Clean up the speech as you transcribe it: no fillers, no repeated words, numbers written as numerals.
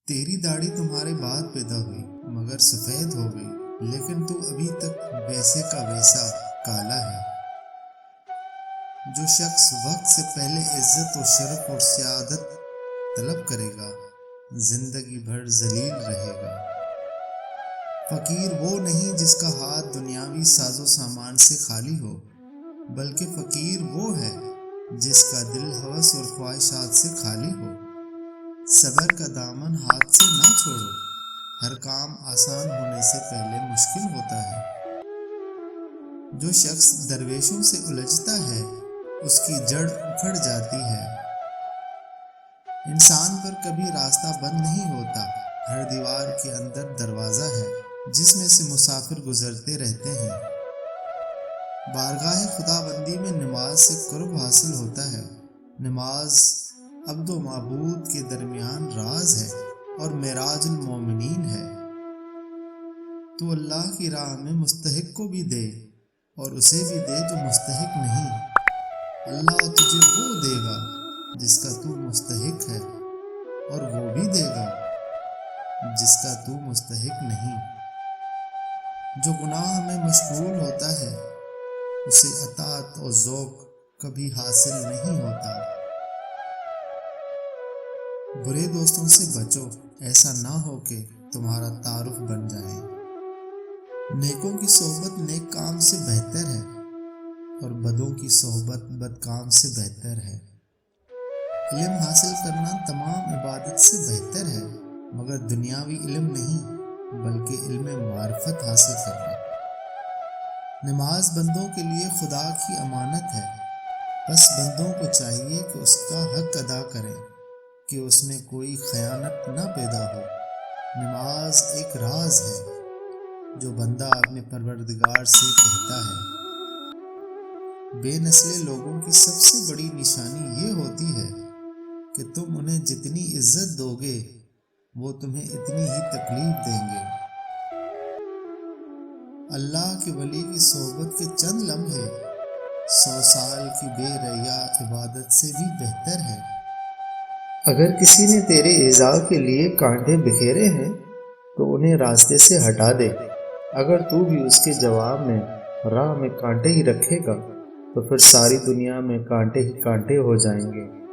تیری داڑھی تمہارے بعد پیدا ہوئی مگر سفید ہو گئی، لیکن تو ابھی تک ویسے کا ویسا کالا ہے۔ جو شخص وقت سے پہلے عزت و شرف اور سعادت طلب کرے گا زندگی بھر ذلیل رہے گا۔ فقیر وہ نہیں جس کا ہاتھ دنیاوی ساز و سامان سے خالی ہو، بلکہ فقیر وہ ہے جس کا دل ہوس اور خواہشات سے خالی ہو۔ صبر کا دامن ہاتھ سے نہ چھوڑو، ہر کام آسان ہونے سے پہلے مشکل ہوتا ہے۔ جو شخص درویشوں سے الجھتا ہے اس کی جڑ اکھڑ جاتی ہے۔ انسان پر کبھی راستہ بند نہیں ہوتا، ہر دیوار کے اندر دروازہ ہے جس میں سے مسافر گزرتے رہتے ہیں۔ بارگاہ خدا بندی میں نماز سے قرب حاصل ہوتا ہے۔ نماز عبد و معبود کے درمیان راز ہے اور معراج المومنین ہے۔ تو اللہ کی راہ میں مستحق کو بھی دے اور اسے بھی دے جو مستحق نہیں۔ اللہ تجھے وہ دے گا جس کا تو مستحق ہے، اور وہ بھی دے گا جس کا تو مستحق نہیں۔ جو گناہ میں مشغول ہوتا ہے اسے اطاعت و ذوق کبھی حاصل نہیں ہوتا۔ برے دوستوں سے بچو، ایسا نہ ہو کہ تمہارا تعارف بن جائے۔ نیکوں کی صحبت نیک کام سے بہتر ہے اور بدوں کی صحبت بد کام سے بہتر ہے۔ علم حاصل کرنا تمام عبادت سے بہتر ہے، مگر دنیاوی علم نہیں بلکہ علم معرفت حاصل کرنا۔ نماز بندوں کے لیے خدا کی امانت ہے، بس بندوں کو چاہیے کہ اس کا حق ادا کریں کہ اس میں کوئی خیانت نہ پیدا ہو۔ نماز ایک راز ہے جو بندہ اپنے پروردگار سے کہتا ہے۔ بے نسل لوگوں کی سب سے بڑی نشانی یہ ہوتی ہے کہ تم انہیں جتنی عزت دو گے وہ تمہیں اتنی ہی تکلیف دیں گے۔ اللہ کے ولی کی صحبت کے چند لمحے 100 سال کی بے ریا عبادت سے بھی بہتر ہے۔ اگر کسی نے تیرے ایذاء کے لیے کانٹے بکھیرے ہیں تو انہیں راستے سے ہٹا دے۔ اگر تو بھی اس کے جواب میں راہ میں کانٹے ہی رکھے گا تو پھر ساری دنیا میں کانٹے ہی کانٹے ہو جائیں گے۔